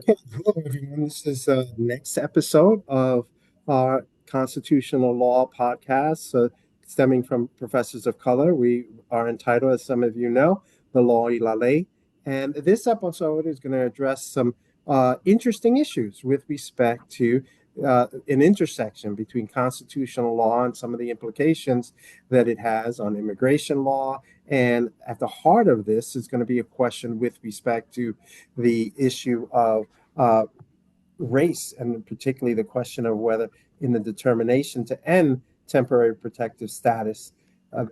Okay, hello everyone. This is the next episode of our constitutional law podcast, stemming from professors of color. We are entitled, as some of you know, the Law y La Ley. And this episode is going to address some interesting issues with respect to an intersection between constitutional law and some of the implications that it has on immigration law. And at the heart of this is going to be a question with respect to the issue of uh, race, and particularly the question of whether, in the determination to end temporary protective status,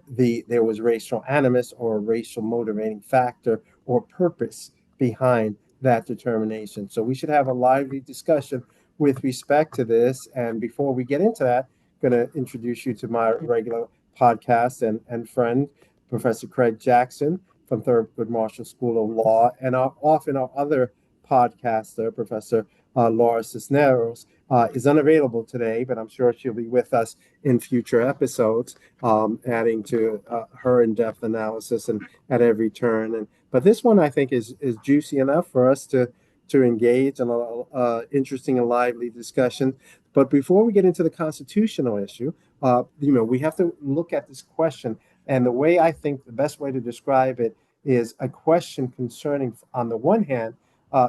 there was racial animus or a racial motivating factor or purpose behind that determination. So we should have a lively discussion with respect to this. And before we get into that, I'm going to introduce you to my regular podcast and friend, Professor Craig Jackson from Thurgood Marshall School of Law, and often our other podcaster, Professor Laura Cisneros, is unavailable today, but I'm sure she'll be with us in future episodes, adding to her in-depth analysis and at every turn. But this one I think is juicy enough for us to engage in a interesting and lively discussion. But before we get into the constitutional issue, we have to look at this question. And the way I think the best way to describe it is a question concerning, on the one hand,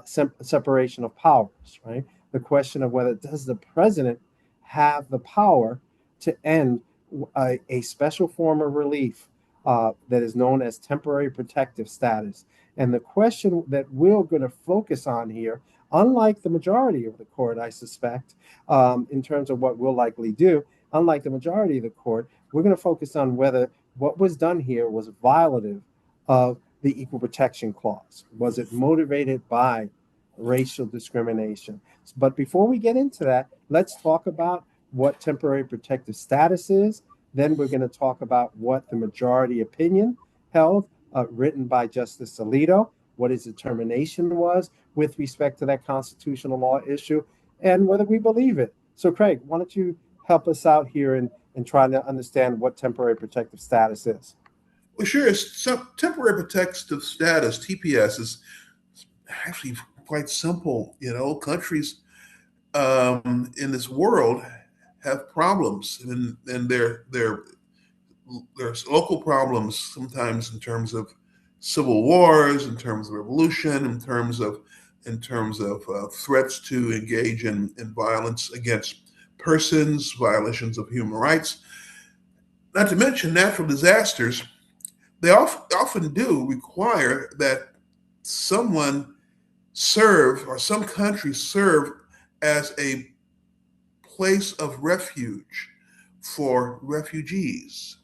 separation of powers, right? The question of whether does the president have the power to end a special form of relief that is known as temporary protective status. And the question that we're going to focus on here, unlike the majority of the court, I suspect, in terms of what we'll likely do, unlike the majority of the court, we're going to focus on whether what was done here was violative of the Equal Protection Clause. Was it motivated by racial discrimination? But before we get into that, let's talk about what temporary protective status is. Then we're going to talk about what the majority opinion held, written by Justice Alito, what his determination was with respect to that constitutional law issue, and whether we believe it. So, Craig, why don't you help us out here in trying to understand what temporary protective status is? Well, sure. Some temporary protective status (TPS) is actually quite simple. Countries in this world have problems, and there's local problems sometimes in terms of civil wars, in terms of revolution, in terms of threats to engage in violence against persons, violations of human rights. Not to mention natural disasters. They often do require that someone serve or some countries serve as a place of refuge for refugees,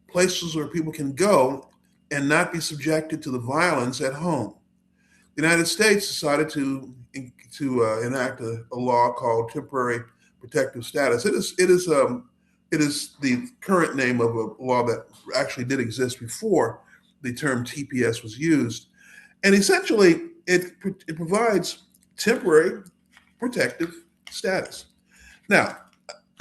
places where people can go and not be subjected to the violence at home. The United States decided to enact a law called temporary protective status. It is the current name of a law that actually did exist before the term TPS was used, and essentially it provides temporary protective status. Now,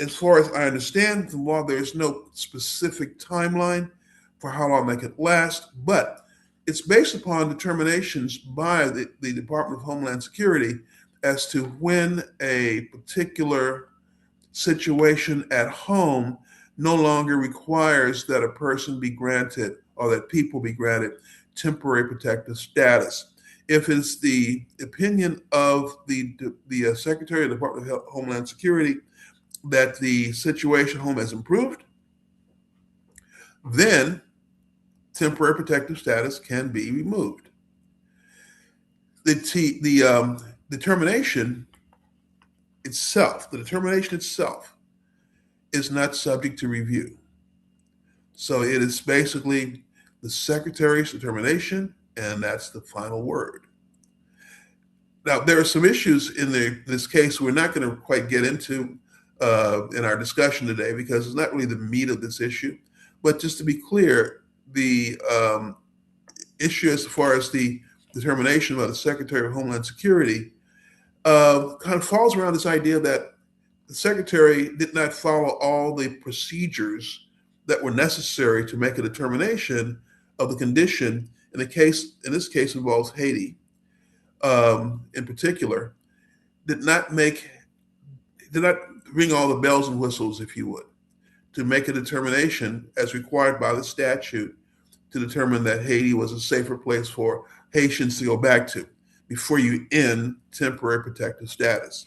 as far as I understand the law, there is no specific timeline for how long that could last, but it's based upon determinations by the Department of Homeland Security as to when a particular situation at home no longer requires that a person be granted or that people be granted temporary protective status. If it's the opinion of the Secretary of the Department of Homeland Security that the situation at home has improved, then temporary protective status can be removed. The determination itself is not subject to review. So it is basically the Secretary's determination, and that's the final word. Now, there are some issues in this case we're not going to quite get into in our discussion today because it's not really the meat of this issue. But just to be clear, the issue as far as the determination by the Secretary of Homeland Security kind of falls around this idea that the Secretary did not follow all the procedures that were necessary to make a determination of the condition in this case involves Haiti. in particular, did not make did not ring all the bells and whistles, if you would, to make a determination as required by the statute to determine that Haiti was a safer place for Haitians to go back to before you end temporary protective status.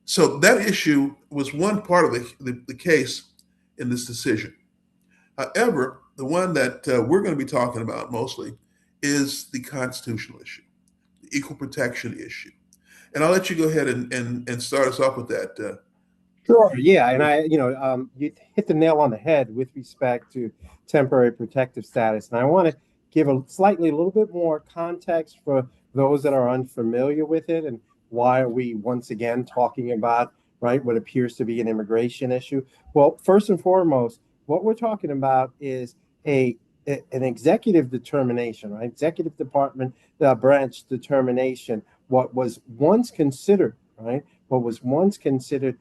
So that issue was one part of the case in this decision. However, the one that we're going to be talking about mostly is the constitutional issue, the equal protection issue. And I'll let you go ahead and start us off with that. Sure. Yeah, and you hit the nail on the head with respect to temporary protective status, and I want to give a little bit more context for those that are unfamiliar with it, and why are we once again talking about right what appears to be an immigration issue. Well, first and foremost, what we're talking about is a an executive determination, right? Executive department branch determination. What was once considered, right? What was once considered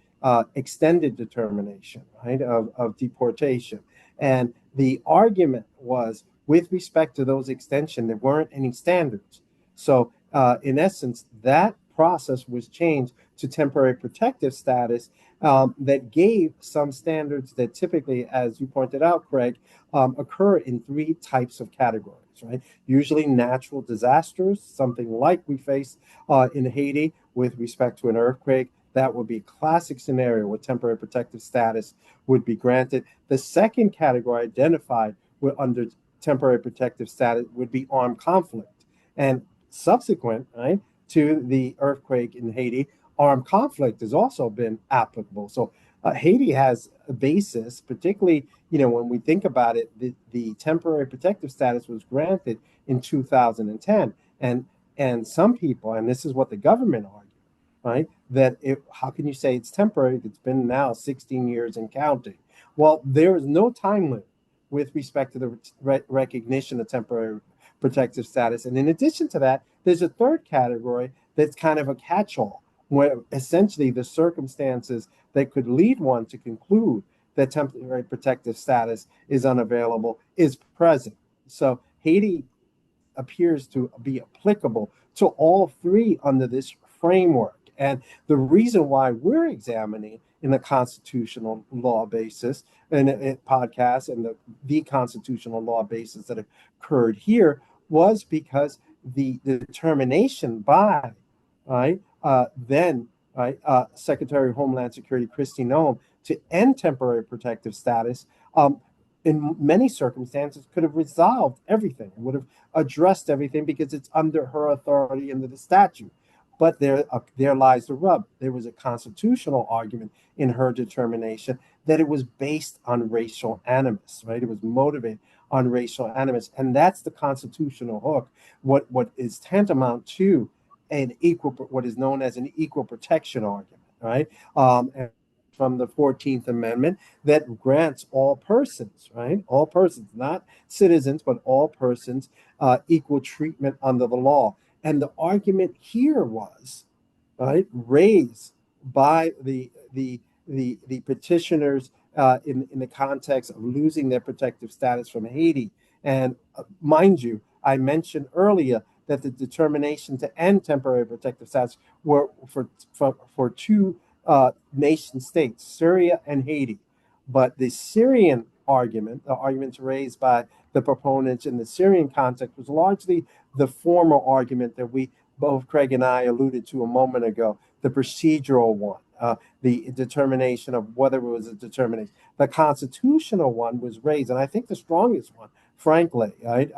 extended determination, right, of deportation. And the argument was with respect to those extension, there weren't any standards. So, in essence, that process was changed to temporary protective status that gave some standards that typically, as you pointed out, Craig, occur in three types of categories, right? Usually natural disasters, something like we faced in Haiti with respect to an earthquake. That would be a classic scenario where temporary protective status would be granted. The second category identified under temporary protective status would be armed conflict. And subsequent, right, to the earthquake in Haiti, armed conflict has also been applicable. So Haiti has a basis, particularly, when we think about it, the temporary protective status was granted in 2010. And some people, and this is what the government argued, right? How can you say it's temporary? It's been now 16 years and counting. Well, there is no time limit with respect to the recognition of temporary protective status. And in addition to that, there's a third category that's kind of a catch-all, where essentially the circumstances that could lead one to conclude that temporary protective status is unavailable is present. So Haiti appears to be applicable to all three under this framework. And the reason why we're examining in the constitutional law basis and podcast and the constitutional law basis that occurred here was because the determination by then Secretary of Homeland Security Kristi Noem to end temporary protective status in many circumstances could have resolved everything, would have addressed everything because it's under her authority under the statute. But there lies the rub. There was a constitutional argument in her determination that it was based on racial animus, right? It was motivated on racial animus, and that's the constitutional hook. What is tantamount to what is known as an equal protection argument, right? And from the 14th Amendment that grants all persons, right? All persons, not citizens, but all persons, equal treatment under the law. And the argument here was, right, raised by the petitioners in the context of losing their protective status from Haiti. And mind you, I mentioned earlier that the determination to end temporary protective status were for two nation states, Syria and Haiti. But the Syrian argument, the arguments raised by the proponents in the Syrian context, was largely the former argument that we both Craig and I alluded to a moment ago, the procedural one, the determination of whether it was a determination. The constitutional one was raised, and I think the strongest one, frankly, right?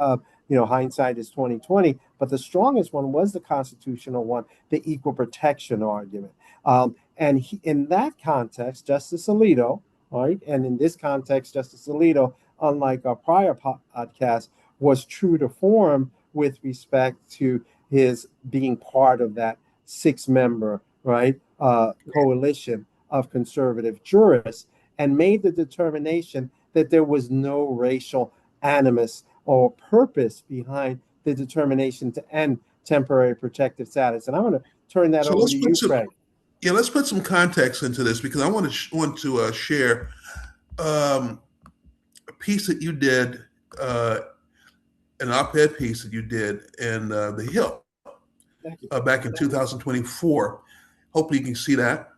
Hindsight is 2020, but the strongest one was the constitutional one, the equal protection argument. In that context, Justice Alito, right, and in this context, Justice Alito, unlike our prior podcast, was true to form with respect to his being part of that six-member, right, coalition of conservative jurists, and made the determination that there was no racial animus or purpose behind the determination to end temporary protective status. And I'm going to turn that So over to you, Craig. let's put some context into this because I want to share a piece that you did, an op-ed piece that you did in The Hill. Thank you. back in 2024. Hopefully you can see that.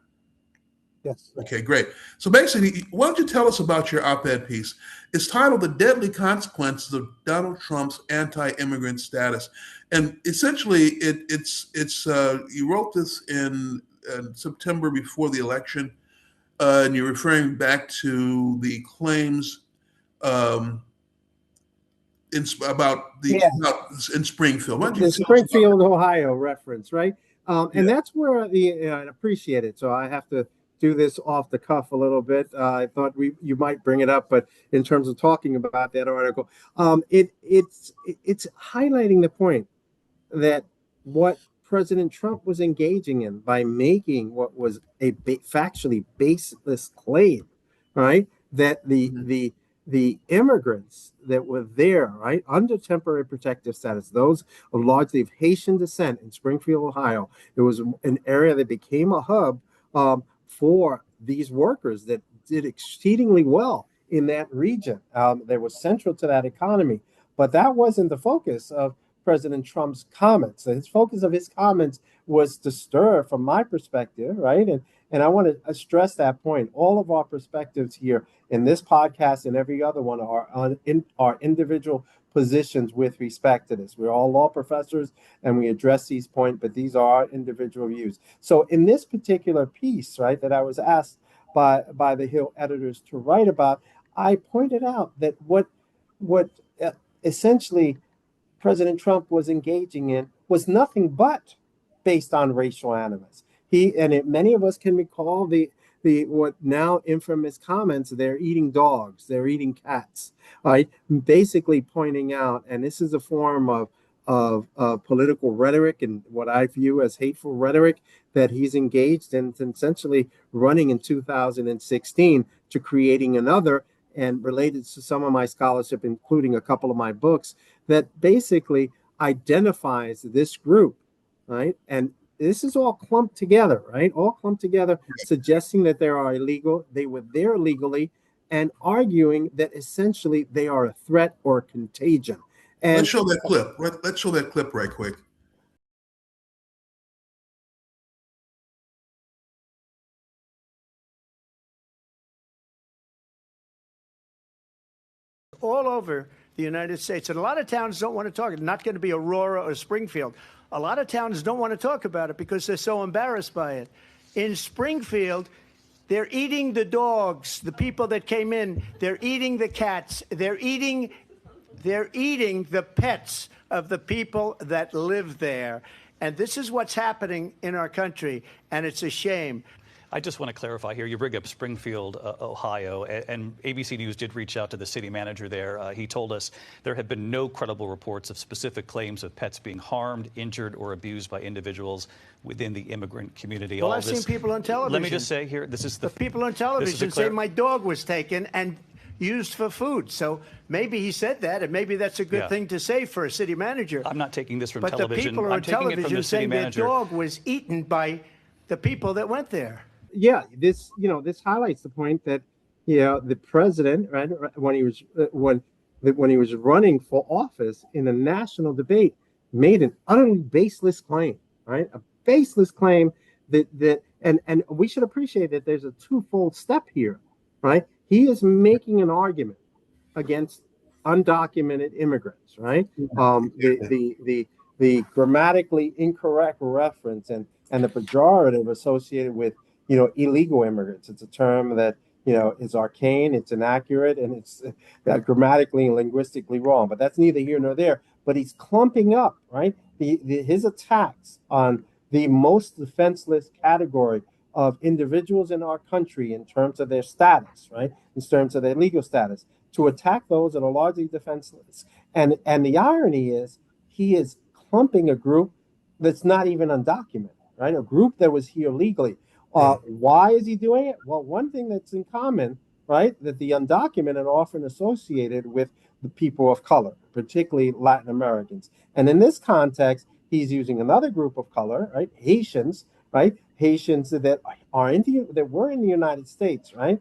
Yes. Okay, great. So basically, why don't you tell us about your op-ed piece? It's titled "The Deadly Consequences of Donald Trump's Anti-Immigrant Status," and essentially, you wrote this in September before the election, and you're referring back to the claims um, Yeah. about in Springfield. Why don't you The tell us about Springfield, Ohio reference, right? that? And Yeah. that's where I appreciate it. So I have to do this off the cuff a little bit. I thought you might bring it up, but in terms of talking about that article, it's highlighting the point that what President Trump was engaging in by making what was a factually baseless claim, right? That Mhm. the immigrants that were there, right, under temporary protective status, those largely of Haitian descent in Springfield, Ohio, it was an area that became a hub for these workers that did exceedingly well in that region. They were central to that economy, but that wasn't the focus of President Trump's comments. His focus of his comments was to stir, from my perspective, right? And I want to stress that point. All of our perspectives here in this podcast and every other one are in our individual positions with respect to this. We're all law professors and we address these points, but these are our individual views. So in this particular piece, right, that I was asked by the Hill editors to write about, I pointed out that what essentially President Trump was engaging in was nothing but based on racial animus. Many of us can recall the what now infamous comments. They're eating dogs. They're eating cats. Right, basically pointing out, and this is a form of political rhetoric and what I view as hateful rhetoric that he's engaged in, essentially running in 2016 to creating another, and related to some of my scholarship, including a couple of my books, that basically identifies this group, right? And this is all clumped together, right? All clumped together, suggesting that they are illegal, they were there legally, and arguing that essentially they are a threat or a contagion. Let's And show that clip. Let's show that clip right quick. all over the United States. And a lot of towns don't want to talk. It's not going to be Aurora or Springfield. A lot of towns don't want to talk about it because they're so embarrassed by it. In Springfield, they're eating the dogs, the people that came in. They're eating the cats. They're eating the pets of the people that live there. And this is what's happening in our country, and it's a shame. I just want to clarify here. You bring up Springfield, Ohio, and ABC News did reach out to the city manager there. He told us there have been no credible reports of specific claims of pets being harmed, injured, or abused by individuals within the immigrant community. Well, I've seen people on television. Let me just say here, this is the people on television say my dog was taken and used for food. So maybe he said that, and maybe that's a good thing to say for a city manager. I'm not taking this from but television. But the people I'm on taking it from television the city saying their manager. dog was eaten by the people that went there. Yeah, this highlights the point that the president, right, when he was running for office in a national debate, made an utterly baseless claim, right? A baseless claim and we should appreciate that there's a twofold step here, right? He is making an argument against undocumented immigrants, right? The grammatically incorrect reference and the pejorative associated with illegal immigrants. It's a term that is arcane, it's inaccurate, and it's grammatically and linguistically wrong. But that's neither here nor there. But he's clumping up, right? His attacks on the most defenseless category of individuals in our country in terms of their status, right? In terms of their legal status, to attack those that are largely defenseless. And the irony is he is clumping a group that's not even undocumented, right? A group that was here legally. Why is he doing it? Well, one thing that's in common, right, that the undocumented are often associated with the people of color, particularly Latin Americans. And in this context, he's using another group of color, right, Haitians, right, Haitians that were in the United States, right,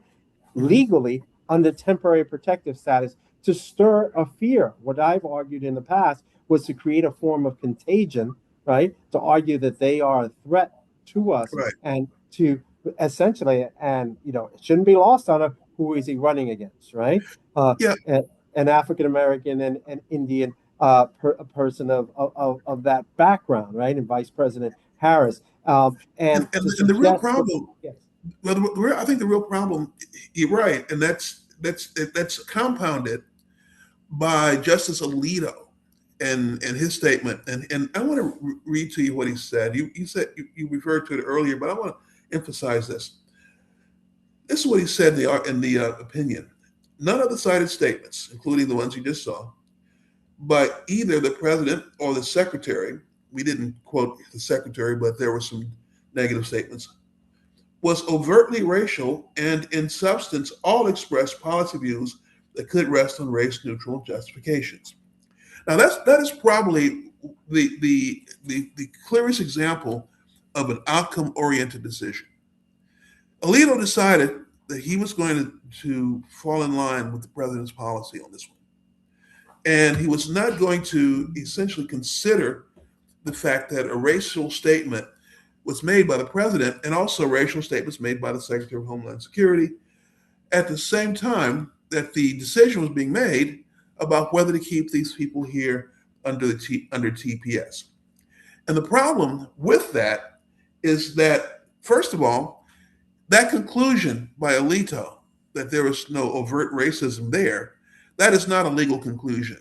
legally under temporary protective status to stir a fear. What I've argued in the past was to create a form of contagion, right, to argue that they are a threat to us Right. and to essentially, and it shouldn't be lost on her, who is he running against, right? Uh, Yeah. an African American and Indian a person of that background, right? And Vice President Harris, And, and and, to and the real suggest that, problem, yes, well, I think the real problem, you're right, and that's compounded by Justice Alito and his statement. And I want to read to you what he said. You said you referred to it earlier, but I want to emphasize this. This is what he said in the opinion. None of the cited statements, including the ones you just saw, but either the president or the secretary, we didn't quote the secretary, but there were some negative statements, was overtly racial and in substance all expressed policy views that could rest on race neutral justifications. Now that is probably the clearest example of an outcome oriented decision. Alito decided that he was going to fall in line with the president's policy on this one. And he was not going to essentially consider the fact that a racial statement was made by the president and also racial statements made by the Secretary of Homeland Security at the same time that the decision was being made about whether to keep these people here under TPS. And the problem with that is that, first of all, that conclusion by Alito that there was no overt racism there, that is not a legal conclusion.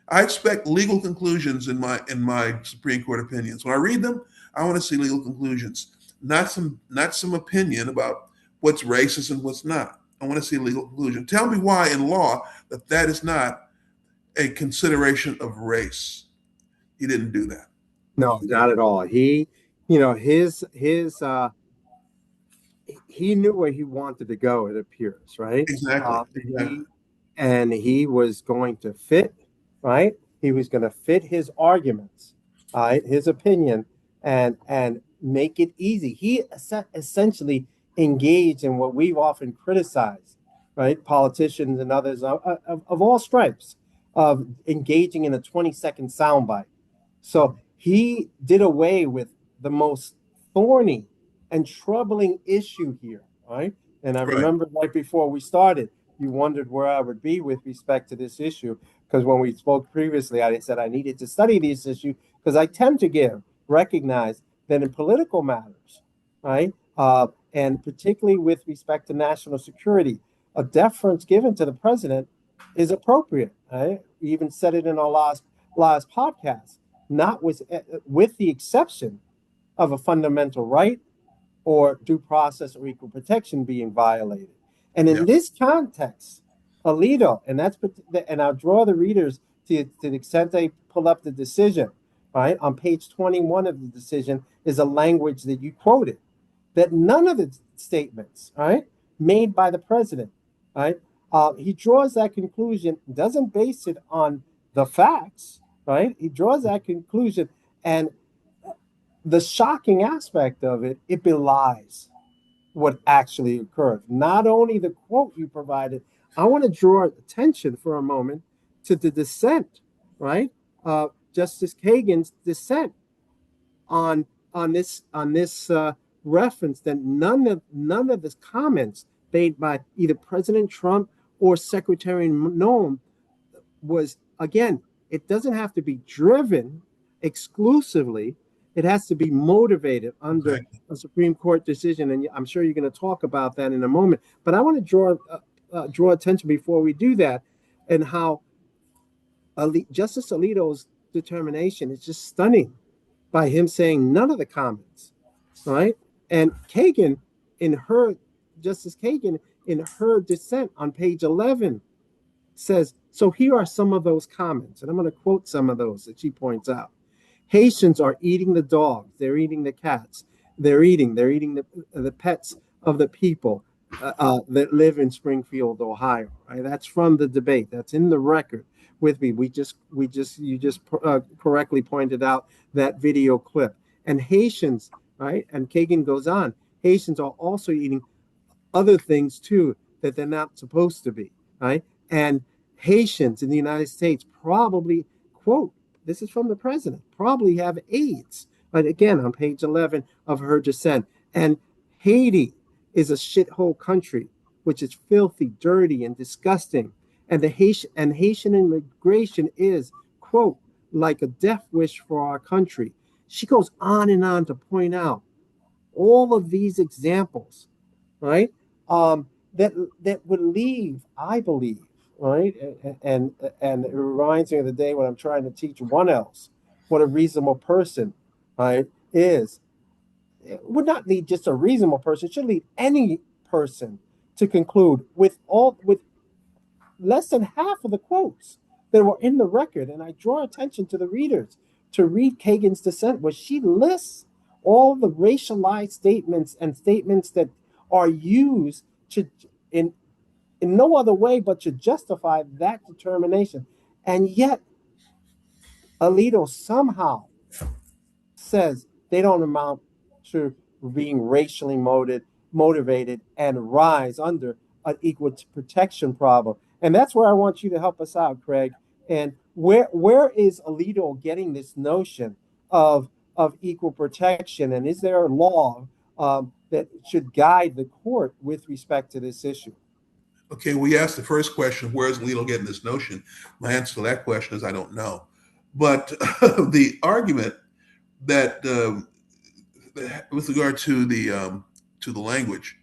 I expect legal conclusions in my Supreme Court opinions. When I read them, I want to see legal conclusions, not some opinion about what's racist and what's not. I want to see a legal conclusion. Tell me why in law that is not a consideration of race. He didn't do that. no, not at all. He knew where he wanted to go, it appears, right? Exactly. Exactly. He was going to fit, right? He was going to fit his arguments, right? His opinion, and make it easy. He essentially engaged in what we've often criticized, right? Politicians and others of all stripes, of engaging in a 20-second soundbite. So he did away with the most thorny and troubling issue here, right? And I Right. remember right before we started, you wondered where I would be with respect to this issue, because when we spoke previously, I said I needed to study this issue because I tend to recognize that in political matters, right, and particularly with respect to national security, a deference given to the president is appropriate. Right? We even said it in our last podcast, not with the exception of a fundamental right or due process or equal protection being violated. And Yeah. in this context, Alito, and I'll draw the readers to the extent they pull up the decision, right? On page 21 of the decision is a language that you quoted, that none of the statements, right, made by the president, right, he draws that conclusion, doesn't base it on the facts, right? He draws that conclusion, and the shocking aspect of it, it belies what actually occurred. Not only the quote you provided, I want to draw attention for a moment to the dissent, right? Justice Kagan's dissent on this reference that none of the comments made by either President Trump or Secretary Noem was, again, it doesn't have to be driven exclusively. It has to be motivated under Exactly. a Supreme Court decision, and I'm sure you're going to talk about that in a moment. But I want to draw attention before we do that, and how Justice Alito's determination is just stunning by him saying none of the comments, right? And Justice Kagan, in her dissent on page 11, says, so here are some of those comments, and I'm going to quote some of those that she points out. Haitians are eating the dogs, they're eating the cats, they're eating the pets of the people that live in Springfield, Ohio. Right? That's from the debate. That's in the record with me. You just correctly pointed out that video clip. And Haitians, right? And Kagan goes on. Haitians are also eating other things too that they're not supposed to be, right? And Haitians in the United States probably, quote, this is from the president, probably have AIDS. But again, on page 11 of her dissent. And Haiti is a shithole country, which is filthy, dirty, and disgusting. And Haitian immigration is, quote, like a death wish for our country. She goes on to point out all of these examples, right? That would leave, I believe, right? And it reminds me of the day when I'm trying to teach one else what a reasonable person, right, is. It would not lead just a reasonable person; it should lead any person to conclude with less than half of the quotes that were in the record. And I draw attention to the readers to read Kagan's dissent, where she lists all the racialized statements and statements that are used to in no other way but to justify that determination. And yet Alito somehow says they don't amount to being racially motivated and rise under an equal protection problem. And that's where I want you to help us out, Craig. And where is Alito getting this notion of equal protection? And is there a law that should guide the court with respect to this issue? Okay, we asked the first question, where is Alito getting this notion? My answer to that question is I don't know. But the argument that with regard to the language,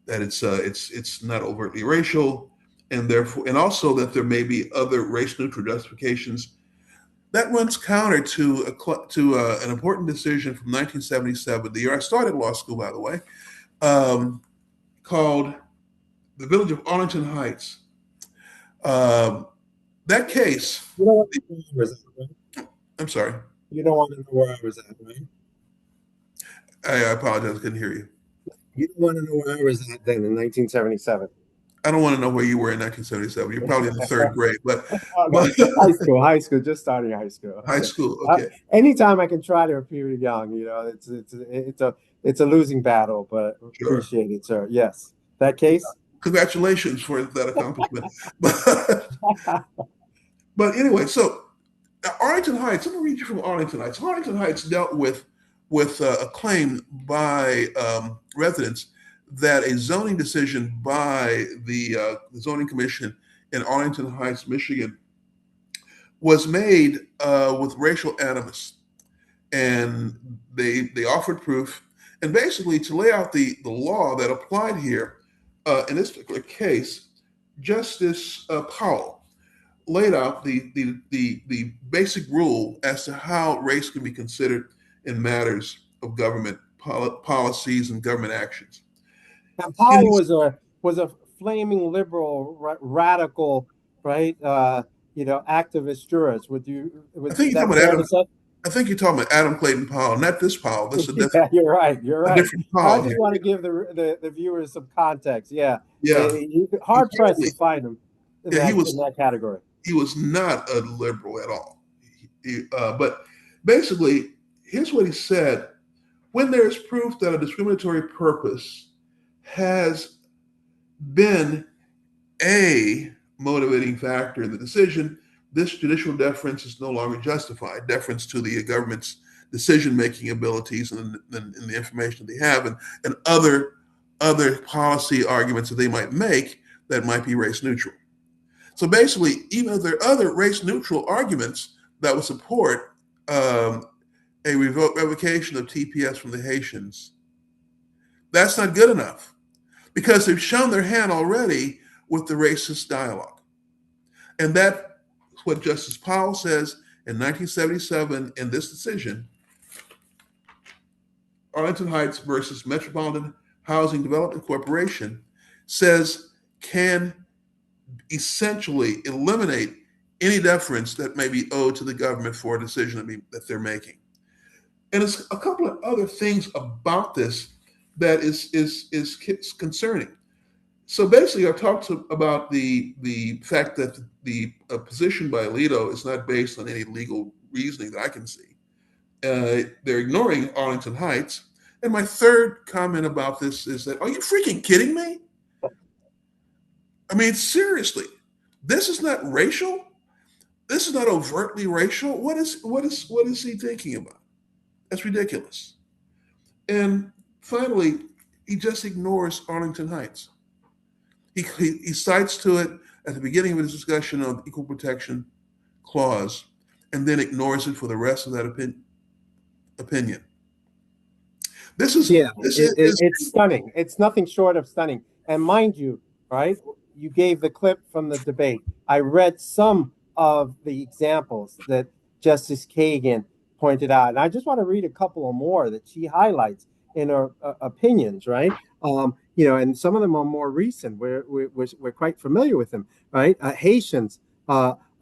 that it's not overtly racial, and therefore, and also that there may be other race neutral justifications, that runs counter to an important decision from 1977, the year I started law school, by the way, called the Village of Arlington Heights. That case. You don't want to know where I was at, right? I'm sorry. You don't want to know where I was at, right? I apologize. I couldn't hear you. You don't want to know where I was at then in 1977. I don't want to know where you were in 1977. You're probably in the third grade, but high school, just starting high school. High school, okay. Anytime I can try to appear young, it's a losing battle, but Sure. Appreciate it, sir. Yes, that case. Congratulations for that accomplishment. But anyway, so Arlington Heights. Let me read you from Arlington Heights. Arlington Heights dealt with a claim by residents that a zoning decision by the zoning commission in Arlington Heights, Michigan, was made with racial animus, and they offered proof. And basically, to lay out the law that applied here in this particular case, Justice Powell laid out the basic rule as to how race can be considered in matters of government policies and government actions. Now, Powell was a flaming liberal, radical, right? Activist jurist. I think you're talking about Adam Clayton Powell, not this Powell. This is yeah, you're right. a different Powell. I just want to give the viewers some context. Yeah. Yeah. Hard pressed to find him in that category. He was not a liberal at all. But basically, here's what he said. When there is proof that a discriminatory purpose has been a motivating factor in the decision, this judicial deference is no longer justified. Deference to the government's decision-making abilities and the information they have, and other policy arguments that they might make that might be race neutral. So basically, even if there are other race-neutral arguments that would support a revocation of TPS from the Haitians, that's not good enough, because they've shown their hand already with the racist dialogue. And that's what Justice Powell says in 1977 in this decision, Arlington Heights versus Metropolitan Housing Development Corporation, says can essentially eliminate any deference that may be owed to the government for a decision that they're making. And there's a couple of other things about this that is concerning. So basically, I talked about the fact that the position by Alito is not based on any legal reasoning that I can see. They're ignoring Arlington Heights. And my third comment about this is that, are you freaking kidding me? I mean, seriously, this is not racial. This is not overtly racial. What is he thinking about? That's ridiculous. And finally, he just ignores Arlington Heights. He cites to it at the beginning of his discussion of the equal protection clause, and then ignores it for the rest of that opinion. This is Yeah, this is it's stunning. It's nothing short of stunning. And mind you, right, you gave the clip from the debate. I read some of the examples that Justice Kagan pointed out. And I just want to read a couple of more that she highlights in her opinions, right? And some of them are more recent. We're quite familiar with them, right? Haitians,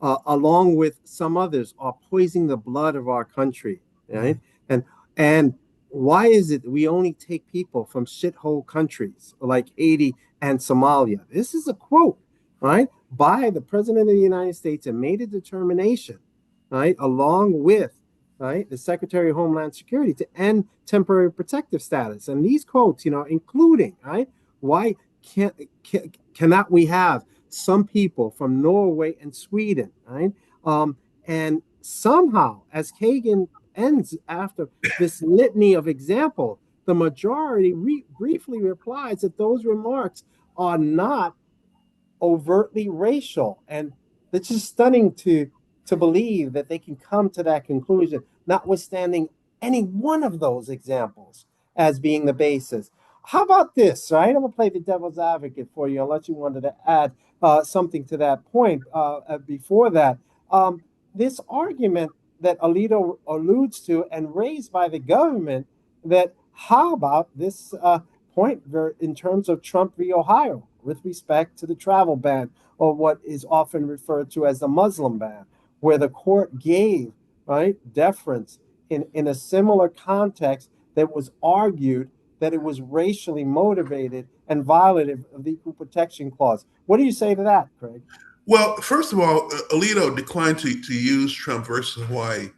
along with some others, are poisoning the blood of our country, right? And why is it that we only take people from shithole countries like Haiti and Somalia? This is a quote, right, by the President of the United States, and made a determination, right, along with, right, the Secretary of Homeland Security, to end temporary protective status. And these quotes, including, right, why cannot we have some people from Norway and Sweden, right? And somehow, as Kagan ends after this litany of example, the majority briefly replies that those remarks are not overtly racial. And it's just stunning to believe that they can come to that conclusion, notwithstanding any one of those examples as being the basis. How about this, right? I'm going to play the devil's advocate for you, unless you wanted to add something to that point before that. This argument that Alito alludes to and raised by the government, that how about this point in terms of Trump v. Ohio with respect to the travel ban, or what is often referred to as the Muslim ban, where the court gave, right, deference in a similar context that was argued that it was racially motivated and violative of the Equal Protection Clause. What do you say to that, Craig? Well, first of all, Alito declined to use Trump versus Hawaii.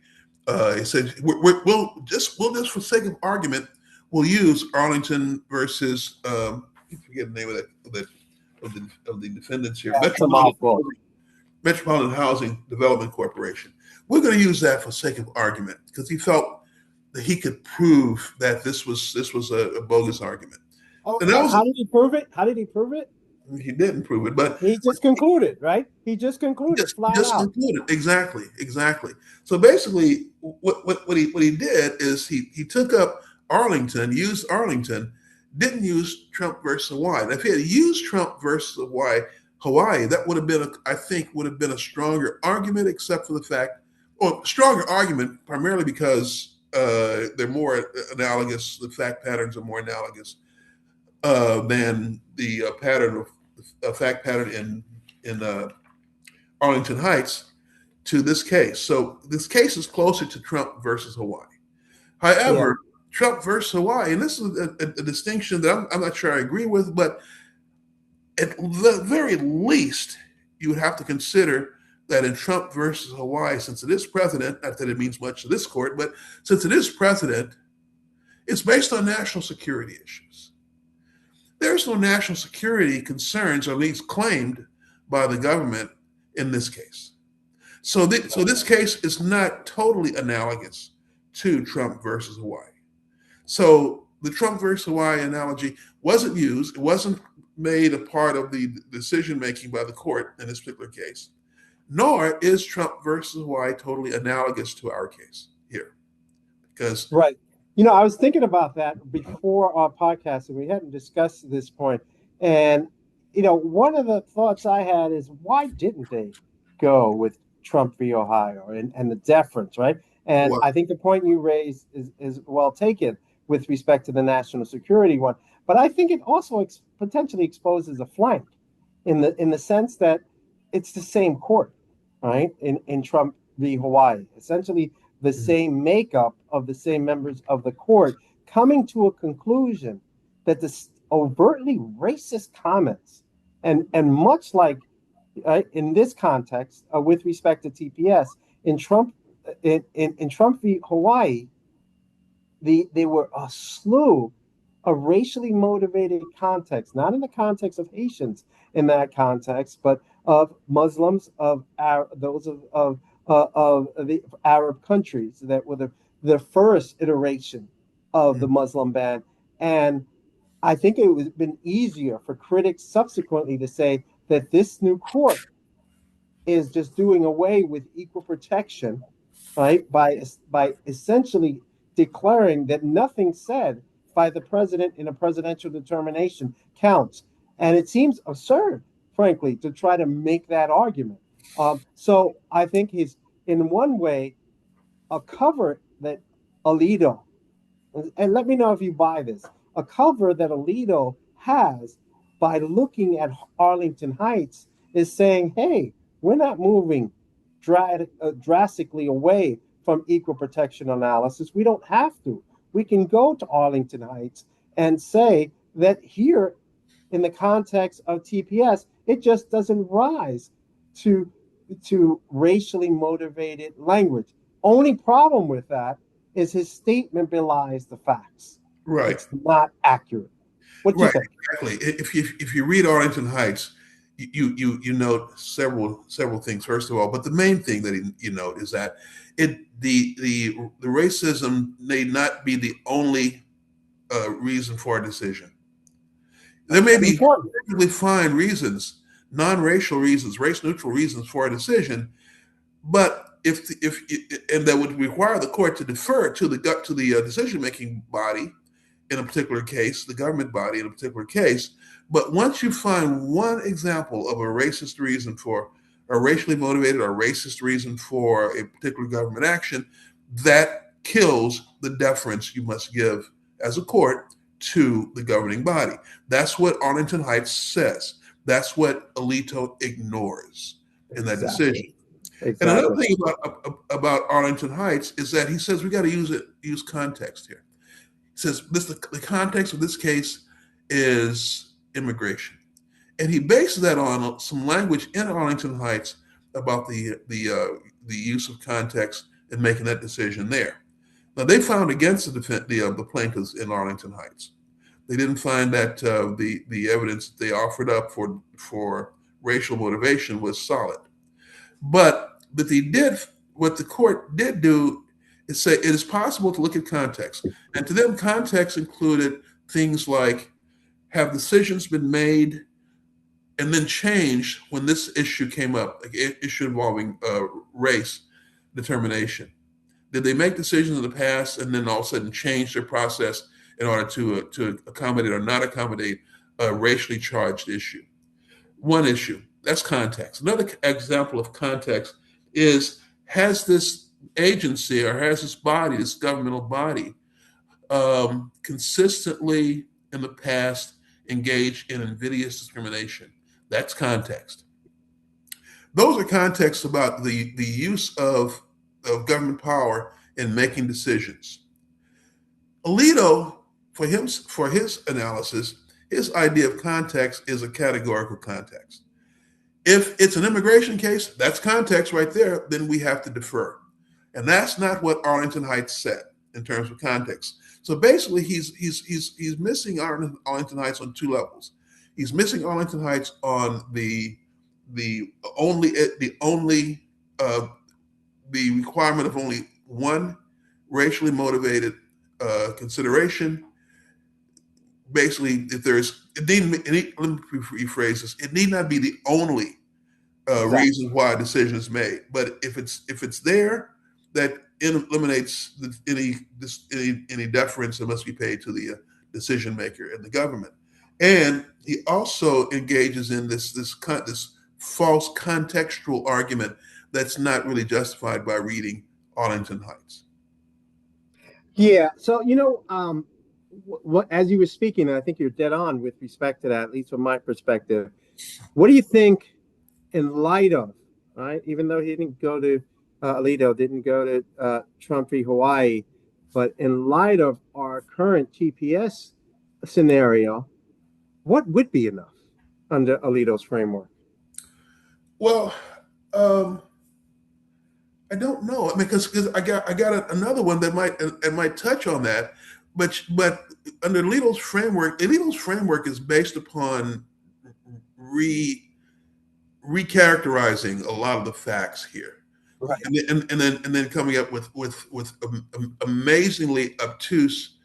He said we'll just for sake of argument, we'll use Arlington versus I forget the name of the defendants here. Metropolitan Housing Development Corporation. We're going to use that for sake of argument because he felt that he could prove that this was a bogus argument. Oh, how did he prove it? He didn't prove it, but he just concluded, right? He just concluded flat out. Concluded. Exactly. So basically, what he did is he took up Arlington, used Arlington, didn't use Trump versus Hawaii. Now, if he had used Trump versus Hawaii, that would have been, a stronger argument, except for the fact, or stronger argument, primarily because they're more analogous. The fact patterns are more analogous than the fact pattern in Arlington Heights to this case. So this case is closer to Trump versus Hawaii. However, Trump versus Hawaii, and this is a distinction that I'm not sure I agree with, but at the very least, you would have to consider that in Trump versus Hawaii, since it is precedent, not that it means much to this court, but since it is precedent, it's based on national security issues. There's no national security concerns, or at least claimed by the government in this case. So this case is not totally analogous to Trump versus Hawaii. So the Trump versus Hawaii analogy wasn't used. It wasn't made a part of the decision making by the court in this particular case. Nor is Trump versus Hawaii totally analogous to our case here. Because right. I was thinking about that before our podcast, and we hadn't discussed this point. And, one of the thoughts I had is, why didn't they go with Trump v. Ohio and the deference, right? And I think the point you raised is well taken with respect to the national security one. But I think it also potentially exposes a flank in the sense that it's the same court, right? In Trump v. Hawaii, essentially the same makeup of the same members of the court coming to a conclusion that the overtly racist comments and much like in this context with respect to TPS in Trump v. Hawaii, they were a slew of racially motivated context, not in the context of Haitians in that context, but of Muslims, of those of the Arab countries that were the first iteration of the Muslim ban. And I think it would have been easier for critics subsequently to say that this new court is just doing away with equal protection, right? By essentially declaring that nothing said by the president in a presidential determination counts. And it seems absurd, frankly, to try to make that argument. So I think he's, in one way, a cover that Alito, and let me know if you buy this, a cover that Alito has by looking at Arlington Heights is saying, hey, we're not moving drastically away from equal protection analysis. We don't have to. We can go to Arlington Heights and say that here, in the context of TPS, it just doesn't rise to racially motivated language. Only problem with that is his statement belies the facts. Right. It's not accurate. What do you Right, think? exactly. If you read Arlington Heights, you note several things. First of all, but the main thing that you note is that the racism may not be the only reason for a decision. There may be perfectly fine reasons, non-racial reasons, race-neutral reasons for a decision, but if and that would require the court to defer to the decision-making body in a particular case, the government body in a particular case. But once you find one example of a racist reason for a racially motivated or racist reason for a particular government action, that kills the deference you must give as a court to the governing body. That's what Arlington Heights says. That's what Alito ignores in that decision. Exactly. And another thing about Arlington Heights is that he says we got to use context here. He says the context of this case is immigration, and he bases that on some language in Arlington Heights about the use of context in making that decision there. Now they found against the plaintiffs in Arlington Heights. They didn't find that the evidence they offered up for racial motivation was solid, but what the court did do is say it is possible to look at context. And to them, context included things like, have decisions been made and then changed when this issue came up, like issue involving race determination? Did they make decisions in the past and then all of a sudden change their process in order to accommodate or not accommodate a racially charged issue? One issue, that's context. Another example of context is, has this agency or has this body, this governmental body, consistently in the past engaged in invidious discrimination? That's context. Those are contexts about the use of government power in making decisions. Alito, for his analysis, his idea of context is a categorical context. If it's an immigration case, that's context right there, then we have to defer. And that's not what Arlington Heights said in terms of context. So basically, he's missing Arlington Heights on two levels. He's missing Arlington Heights on the requirement of only one racially motivated consideration. Basically, let me rephrase this. It need not be the only reason why a decision is made, but if it's there, that eliminates any deference that must be paid to the decision maker in the government. And he also engages in this false contextual argument that's not really justified by reading Arlington Heights. Yeah. So, what, as you were speaking, and I think you're dead on with respect to that, at least from my perspective. What do you think, in light of, right? Even though he didn't go to Alito, didn't go to Trump v. Hawaii, but in light of our current TPS scenario, what would be enough under Alito's framework? Well, I don't know. I mean, because I got another one that might touch on that, but under Alito's framework is based upon recharacterizing a lot of the facts here, Right. and then coming up with amazingly obtuse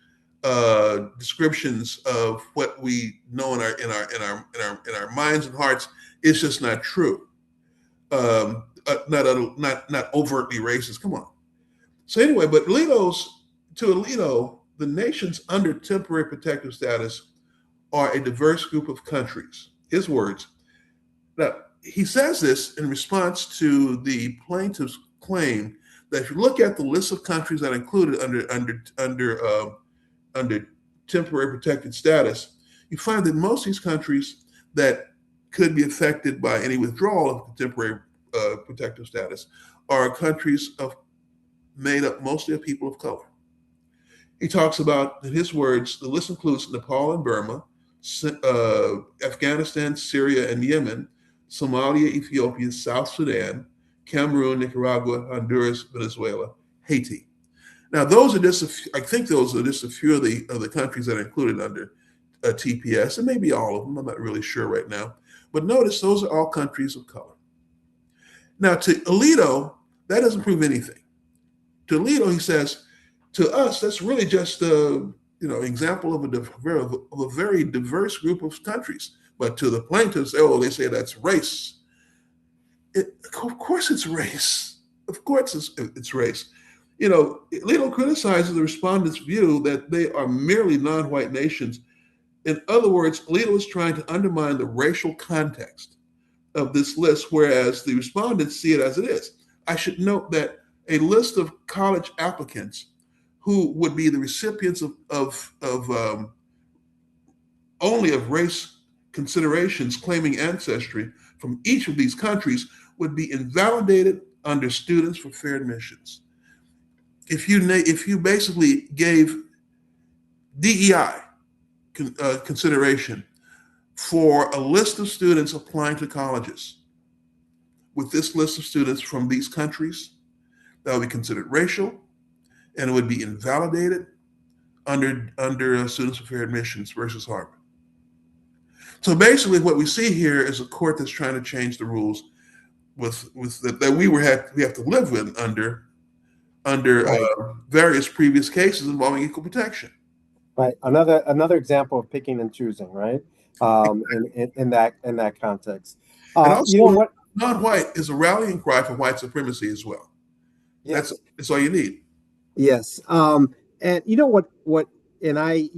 descriptions of what we know in our minds and hearts is just not true. Not overtly racist. Come on. So anyway, but Alito, the nations under temporary protective status are a diverse group of countries. His words. Now, he says this in response to the plaintiff's claim that if you look at the list of countries that are included under temporary protected status, you find that most of these countries that could be affected by any withdrawal of temporary protective status are countries made up mostly of people of color. He talks about, in his words, the list includes Nepal and Burma, Afghanistan, Syria, and Yemen, Somalia, Ethiopia, South Sudan, Cameroon, Nicaragua, Honduras, Venezuela, Haiti. Now, I think those are just a few of the countries that are included under TPS, and maybe all of them. I'm not really sure right now. But notice those are all countries of color. Now, to Alito, that doesn't prove anything. To Alito, he says, to us, that's really just a example of a very diverse group of countries. But to the plaintiffs, they say that's race. Of course it's race. Of course it's race. Alito criticizes the respondents' view that they are merely non-white nations. In other words, Alito is trying to undermine the racial context of this list, whereas the respondents see it as it is. I should note that a list of college applicants who would be the recipients of only of race considerations claiming ancestry from each of these countries would be invalidated under Students for Fair Admissions. If you basically gave DEI consideration for a list of students applying to colleges with this list of students from these countries, that would be considered racial, and it would be invalidated under Students for Fair Admissions versus Harvard. So basically, what we see here is a court that's trying to change the rules that we have to live with under Right. Various previous cases involving equal protection. Right. Another example of picking and choosing, right? In that context. And You know also, what? non-white is a rallying cry for white supremacy as well. Yes. That's all you need. Yes. And you know what, and I,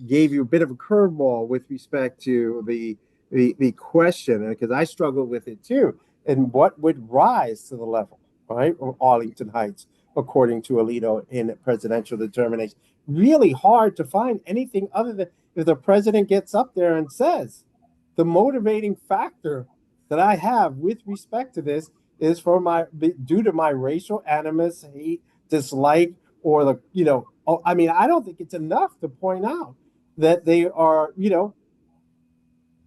gave you a bit of a curveball with respect to the question, because I struggled with it too. And what would rise to the level, right, of Arlington Heights, according to Alito in presidential determination? Really hard to find anything other than if the president gets up there and says, the motivating factor that I have with respect to this is due to my racial animus, hate, dislike, or I don't think it's enough to point out that they are,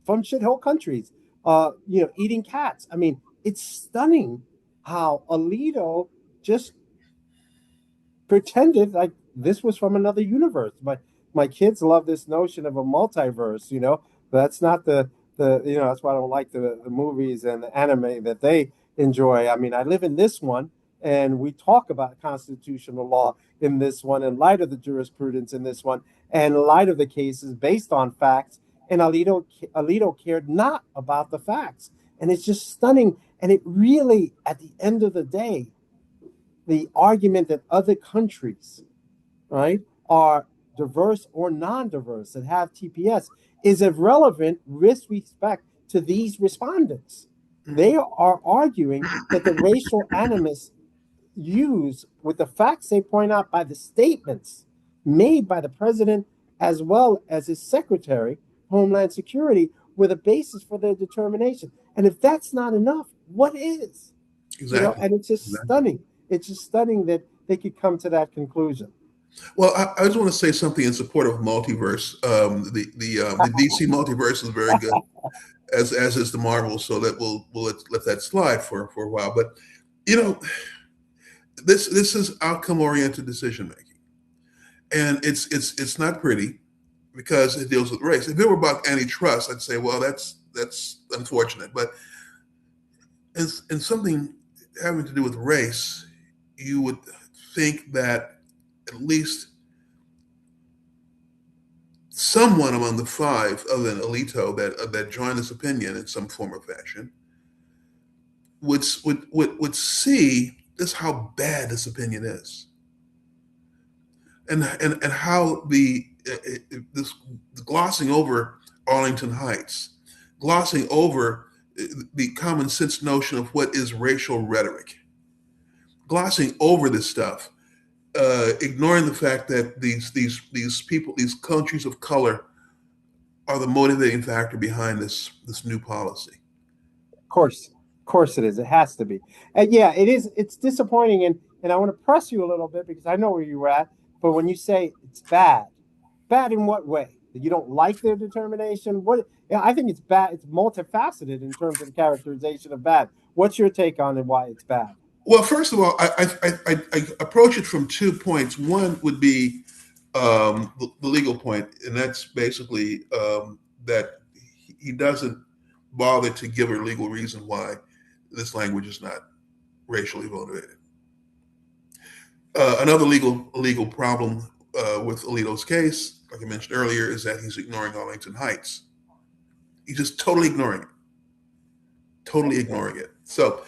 from shithole countries, eating cats. I mean, it's stunning how Alito just pretended like this was from another universe. But my kids love this notion of a multiverse, That's not that's why I don't like the movies and the anime that they enjoy. I mean, I live in this one, and we talk about constitutional law in this one, in light of the jurisprudence in this one, and in light of the cases based on facts. And Alito cared not about the facts. And it's just stunning. And it really, at the end of the day, the argument that other countries, right, are diverse or non-diverse that have TPS is irrelevant with respect to these respondents. They are arguing that the racial animus used with the facts they point out by the statements made by the president as well as his secretary, Homeland Security, were the basis for their determination. And if that's not enough, what is? Exactly. And it's just stunning. It's just stunning that they could come to that conclusion. Well, I just want to say something in support of multiverse. The DC multiverse is very good, as is the Marvel. So that we'll let that slide for a while. But this is outcome oriented decision making, and it's not pretty because it deals with race. If it were about antitrust, I'd say, well, that's unfortunate. But and something having to do with race, you would think that at least someone among the five, other than Alito, that joined this opinion in some form or fashion, would see just how bad this opinion is, and how this glossing over Arlington Heights, glossing over the common sense notion of what is racial rhetoric, glossing over this stuff, ignoring the fact that these people, these countries of color, are the motivating factor behind this new policy. Of course it is. It has to be. And yeah, it is. It's disappointing, and I want to press you a little bit because I know where you were at. But when you say it's bad, bad in what way? That you don't like their determination? What? Yeah, I think it's bad. It's multifaceted in terms of the characterization of bad. What's your take on it? Why it's bad? Well, first of all, I approach it from 2 points. One would be the legal point, and that's basically that he doesn't bother to give a legal reason why this language is not racially motivated. Another legal problem with Alito's case, like I mentioned earlier, is that he's ignoring Arlington Heights. He's just totally ignoring it. Totally ignoring it. So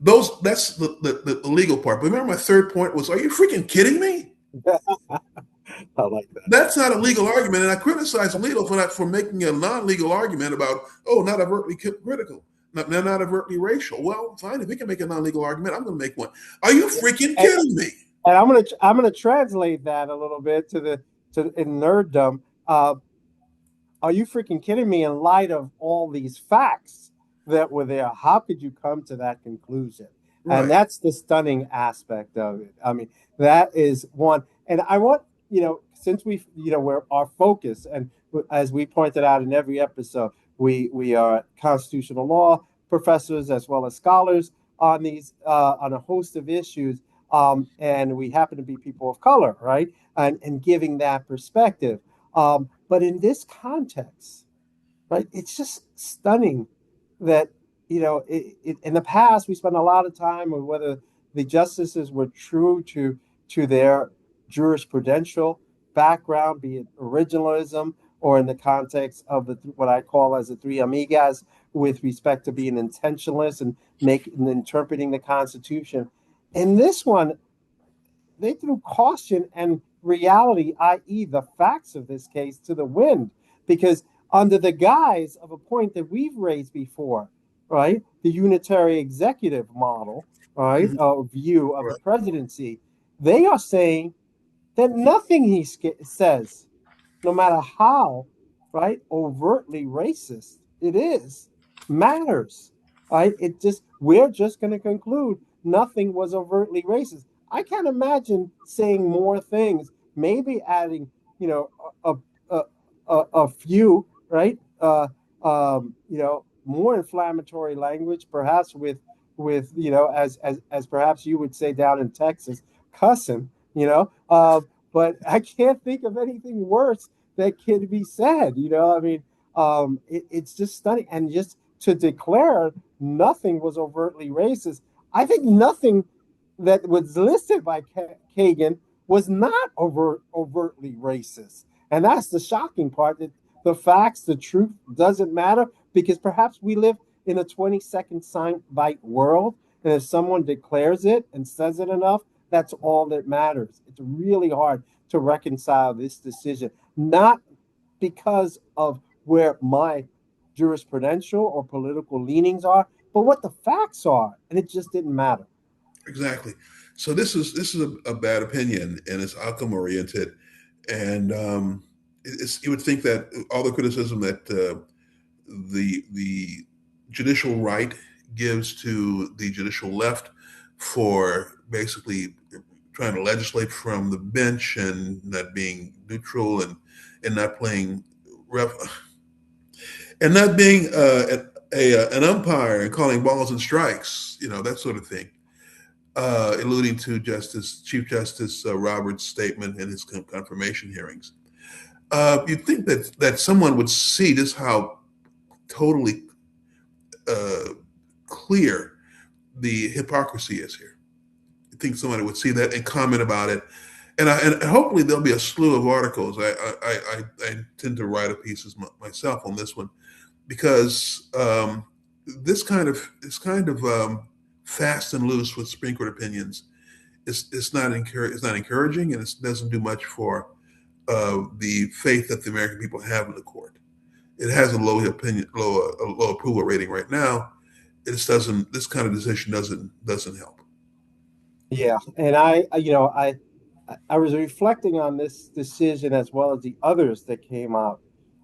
that's the legal part. But remember, my third point was, are you freaking kidding me? I like that. That's not a legal argument, and I criticize Alito for making a non-legal argument about, not overtly critical, not overtly racial. Well, fine, if he can make a non-legal argument, I'm going to make one. Are you freaking kidding me? And I'm gonna translate that a little bit in nerddom. Are you freaking kidding me? In light of all these facts that were there, how could you come to that conclusion? Right. And that's the stunning aspect of it. I mean, that is one. And I want, since we're our focus, and as we pointed out in every episode, we are constitutional law professors as well as scholars on these on a host of issues. And we happen to be people of color, right? And giving that perspective. But in this context, right, it's just stunning that, in the past, we spent a lot of time on whether the justices were true to their jurisprudential background, be it originalism or in the context of what I call as the three amigas with respect to being intentionalist and interpreting the Constitution. In this one, they threw caution and reality, i.e. the facts of this case, to the wind, because under the guise of a point that we've raised before, right, the unitary executive model, right, view of the presidency, they are saying that nothing he says, no matter how, right, overtly racist it is, matters, right? We're just going to conclude nothing was overtly racist. I can't imagine saying more things, maybe adding, a few, right, more inflammatory language, perhaps with as perhaps you would say down in Texas, cussing, but I can't think of anything worse that can be said. I mean, it's just stunning, and just to declare nothing was overtly racist. I think nothing that was listed by Kagan was not overtly racist. And that's the shocking part, that the facts, the truth doesn't matter, because perhaps we live in a 20-second soundbite world. And if someone declares it and says it enough, that's all that matters. It's really hard to reconcile this decision, not because of where my jurisprudential or political leanings are, but what the facts are. And it just didn't matter. Exactly. So this is a bad opinion, and it's outcome oriented, and you would think that all the criticism that the judicial right gives to the judicial left for basically trying to legislate from the bench and not being neutral and not playing and not being an umpire and calling balls and strikes, that sort of thing. Alluding to Chief Justice Roberts' statement in his confirmation hearings. You'd think that someone would see just how totally clear the hypocrisy is here. I think somebody would see that and comment about it, and hopefully there'll be a slew of articles. I tend to write a pieces myself on this one because this kind of fast and loose with Supreme Court opinions it's not encouraging, and it doesn't do much for the faith that the American people have in the court. It has a low approval rating right now. This kind of decision doesn't help. Yeah, and I was reflecting on this decision as well as the others that came out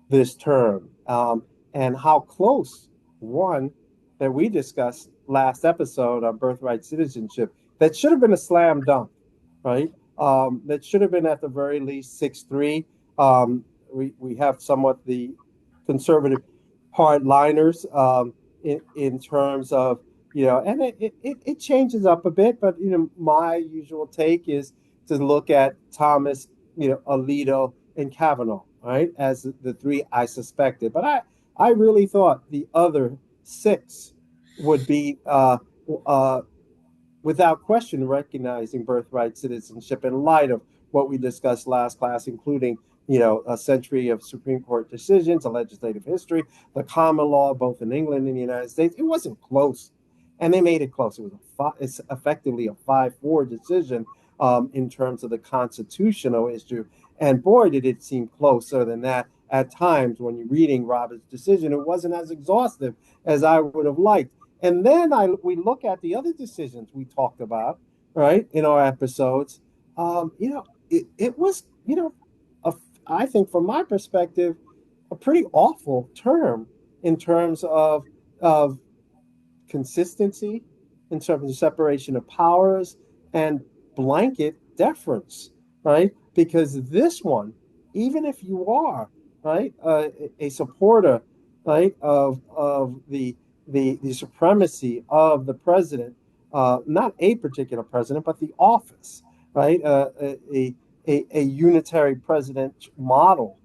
this term, and how close one that we discussed last episode on birthright citizenship that should have been a slam dunk, right? That should have been at the very least 6-3. We have somewhat the conservative hardliners in terms of and it changes up a bit, but my usual take is to look at Thomas, Alito, and Kavanaugh, right, as the three I suspected. But I really thought the other six would be without question recognizing birthright citizenship in light of what we discussed last class, including a century of Supreme Court decisions, a legislative history, the common law, both in England and the United States. It wasn't close, and they made it close. It's effectively a 5-4 decision in terms of the constitutional issue. And boy, did it seem closer than that at times when you're reading Roberts' decision. It wasn't as exhaustive as I would have liked. And then we look at the other decisions we talked about, right, in our episodes. It was, I think from my perspective, a pretty awful term in terms of consistency, in terms of separation of powers and blanket deference, right? Because this one, even if you are right a supporter, right, of the supremacy of the president, not a particular president, but the office, right? A unitary president model.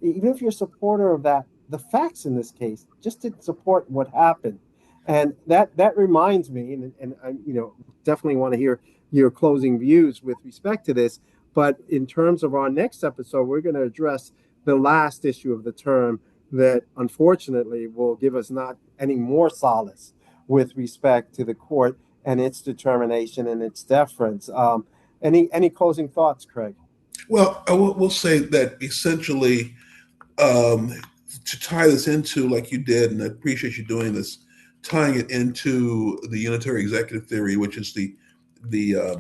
Even if you're a supporter of that, the facts in this case just didn't support what happened. And that reminds me, and I definitely want to hear your closing views with respect to this. But in terms of our next episode, we're going to address the last issue of the term that unfortunately will give us not any more solace with respect to the court and its determination and its deference. Any closing thoughts, Craig? Well, we'll say that essentially, to tie this into, like you did, and I appreciate you doing this, tying it into the unitary executive theory, which is I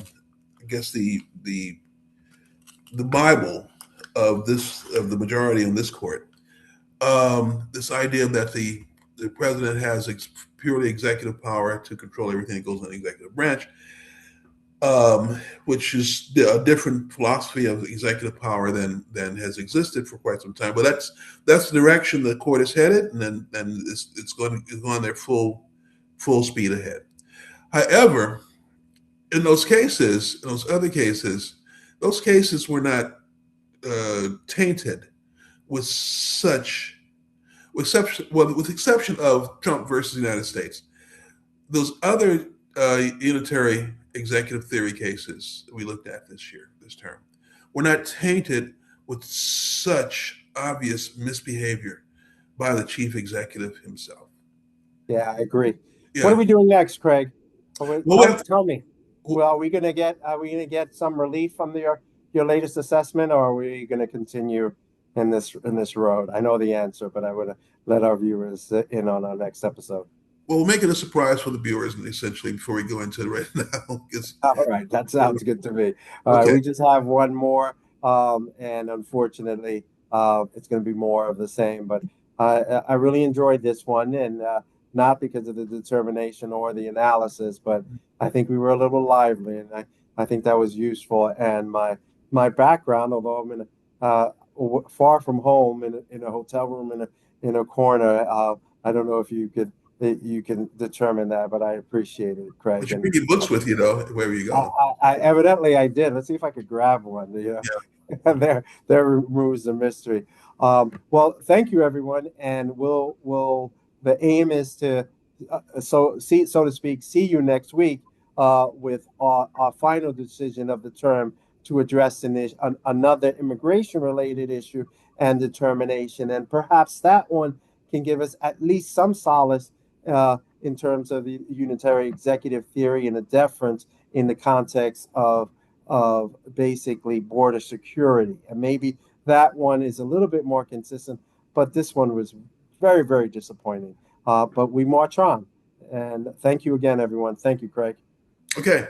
guess the Bible of the majority in this court. This idea that the president has purely executive power to control everything that goes on in the executive branch, which is a different philosophy of executive power than has existed for quite some time. But that's the direction the court is headed, and it's going there full speed ahead. However, in those other cases, those cases were not tainted with with exception of Trump versus the United States. Those other unitary executive theory cases we looked at this term, were not tainted with such obvious misbehavior by the chief executive himself. Yeah, I agree. Yeah. What are we doing next, Craig? Tell me. Well, are we gonna get some relief from your latest assessment, or are we gonna continue in this road? I know the answer, but I would let our viewers in on our next episode. Well, we'll make it a surprise for the viewers, essentially, before we go into it right now. All right, that sounds good to me. All right, we just have one more, and unfortunately, it's going to be more of the same. But I really enjoyed this one, and not because of the determination or the analysis, but I think we were a little lively, and I think that was useful. And my background, although I'm in far from home in a hotel room in a corner, I don't know if you can determine that, but I appreciate it, Craig. But you bring your books with you, though, wherever you go. I evidently I did. Let's see if I could grab one. Yeah. there removes the mystery. Well, thank you, everyone, and we'll the aim is to so to speak, see you next week with our final decision of the term to address another immigration-related issue and determination. And perhaps that one can give us at least some solace in terms of the unitary executive theory and a deference in the context of basically border security. And maybe that one is a little bit more consistent, but this one was very, very disappointing. But we march on. And thank you again, everyone. Thank you, Craig. Okay.